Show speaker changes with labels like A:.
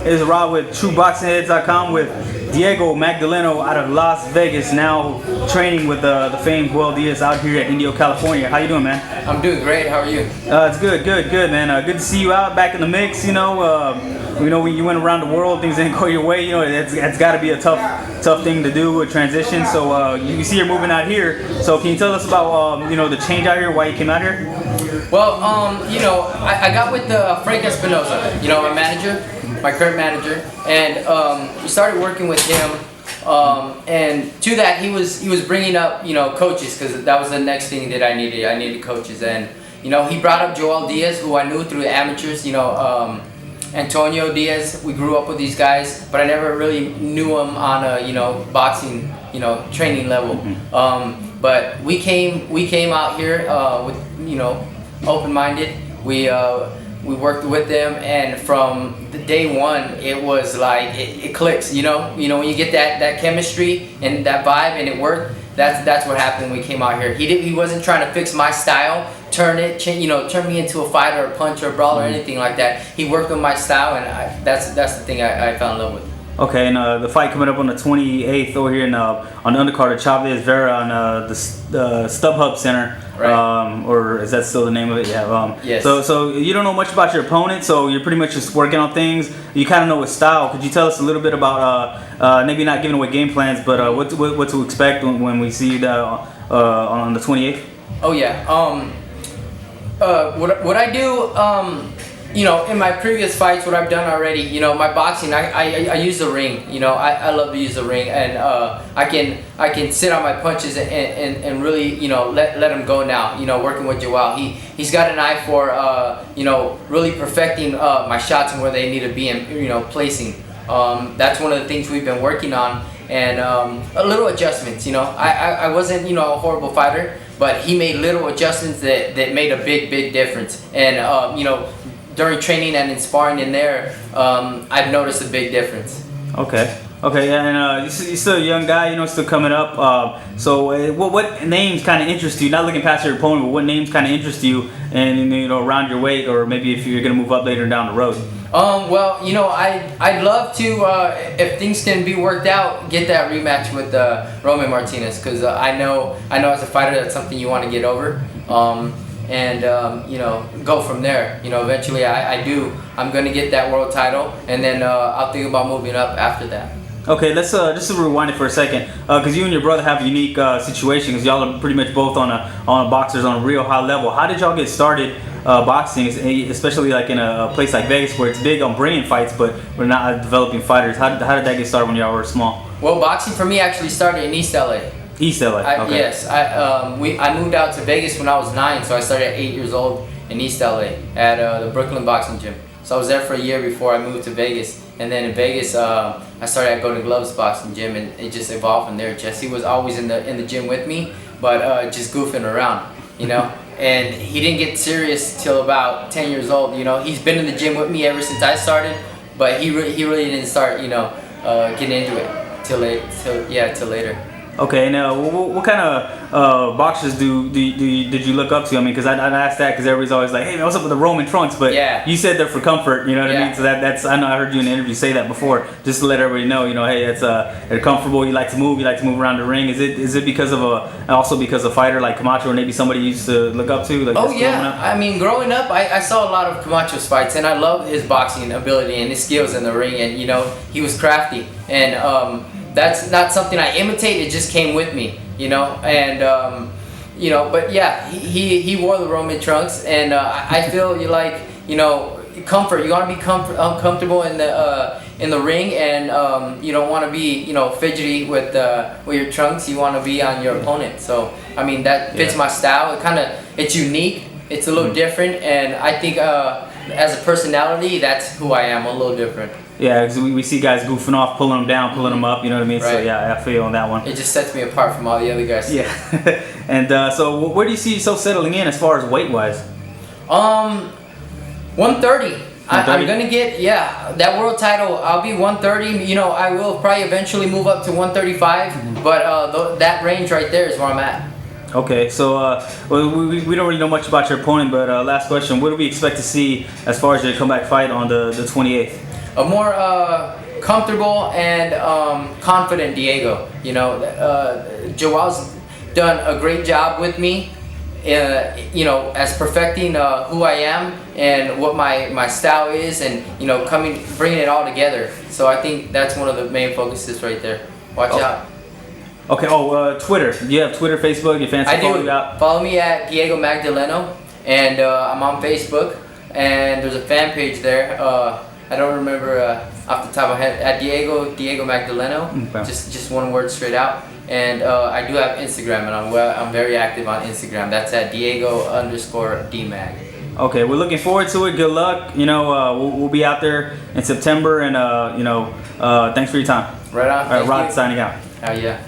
A: It is Rob with TRUBoxingHeadz.com with Diego Magdaleno out of Las Vegas, now training with the famed Will Diaz out here at Indio, California. How you doing, man?
B: I'm doing great. How are you?
A: It's good, man. Good to see you out back in the mix. You know, when you went around the world, things didn't go your way. You know, it's got to be a tough thing to do, a transition. So you see you're moving out here. So can you tell us about the change out here, why you came out here?
B: Well, I got with Frank Espinosa, my manager, my current manager, and we started working with him. And to that, he was bringing up coaches, because that was the next thing that I needed. I needed coaches, and he brought up Joel Diaz, who I knew through the amateurs. Antonio Diaz. We grew up with these guys, but I never really knew them on a boxing training level. But we came out here with open-minded. We worked with them, and from the day one, it was like it clicks. When you get that chemistry and that vibe, and it worked. That's what happened when we came out here. He wasn't trying to fix my style, turn me into a fighter, a puncher, a brawler, or anything like that. He worked with my style, and that's the thing I fell in love with.
A: Okay, and the fight coming up on the 28th over here on the undercard of Chavez Vera on the StubHub Center,
B: right.
A: Or is that still the name of it? Yeah.
B: Yes.
A: So you don't know much about your opponent, so you're pretty much just working on things. You kind of know his style. Could you tell us a little bit about maybe not giving away game plans, but what to expect when we see you on the 28th?
B: Oh yeah. What I do. In my previous fights, what I've done already, my boxing, I use the ring. I love to use the ring, and I can sit on my punches and really, let them go now. Working with Joel, he's got an eye for, really perfecting my shots and where they need to be in, placing. That's one of the things we've been working on, and a little adjustments. I wasn't, a horrible fighter, but he made little adjustments that made a big difference, and during training and in sparring in there, I've noticed a big difference.
A: Okay, and you're still a young guy, still coming up. So what names kind of interest you? Not looking past your opponent, but what names kind of interest you, and around your weight, or maybe if you're gonna move up later down the road?
B: Well, I'd love to, if things can be worked out, get that rematch with Roman Martinez, because I know as a fighter that's something you want to get over. And go from there. Eventually I'm going to get that world title, and then I'll think about moving up after that.
A: Okay, let's just rewind it for a second, because you and your brother have a unique situation, because y'all are pretty much both on boxers on a real high level. How did y'all get started boxing, especially like in a place like Vegas, where it's big on bringing fights, but we're not developing fighters? How did that get started when y'all were small?
B: Well, boxing for me actually started in East LA.
A: East LA. Okay.
B: Yes, I moved out to Vegas when I was 9, so I started at 8 years old in East LA at the Brooklyn Boxing Gym. So I was there for a year before I moved to Vegas, and then in Vegas I started at Golden Gloves Boxing Gym, and it just evolved from there. Jesse was always in the gym with me, but just goofing around, And he didn't get serious till about 10 years old. He's been in the gym with me ever since I started, but he really didn't start, getting into it till later.
A: Okay, now what kind of boxers did you look up to? I mean, because I asked that because everybody's always like, hey man, what's up with the Roman trunks? But
B: yeah. You
A: said they're for comfort, you know what I mean? So that's I know I heard you in an interview say that before, just to let everybody know, hey, it's they're comfortable. You like to move around the ring. Is it because of also because a fighter like Camacho, or maybe somebody you used to look up to? Like,
B: oh yeah, I mean, growing up, I saw a lot of Camacho's fights, and I loved his boxing ability and his skills in the ring, and he was crafty, and that's not something I imitate. It just came with me, and but yeah, he wore the Roman trunks, and I feel comfort. You want to be comfortable in the ring, and you don't want to be fidgety with your trunks. You want to be on your opponent. So I mean that fits my style. It's unique. It's a little different, and I think as a personality, that's who I am. A little different.
A: Yeah, because we see guys goofing off, pulling them down, pulling them up, you know what I mean? Right. So yeah, I feel you on that one.
B: It just sets me apart from all the other guys.
A: Yeah. And so where do you see yourself settling in as far as weight-wise?
B: 130. I'm going to get, that world title. I'll be 130. I will probably eventually move up to 135, but that range right there is where I'm at.
A: Okay, so we don't really know much about your opponent, but last question, what do we expect to see as far as your comeback fight on the 28th?
B: a more comfortable and confident Diego. You know, Joel's done a great job with me. You know, as perfecting who I am and what my style is, and you know, bringing it all together. So I think that's one of the main focuses right there. Watch out.
A: Okay. Twitter. Do you have Twitter, Facebook? Your fans
B: I
A: can follow
B: do.
A: you out?
B: Follow me at Diego Magdaleno, and I'm on Facebook, and there's a fan page there. I don't remember off the top of my head. At Diego Magdaleno,
A: Okay.
B: just one word straight out. And I do have Instagram, and I'm very active on Instagram. That's at Diego_DMag.
A: Okay, we're looking forward to it. Good luck. You know, we'll be out there in September, and you know, thanks for your time.
B: Right on. Thank
A: Rod
B: you.
A: signing out.
B: Hell yeah.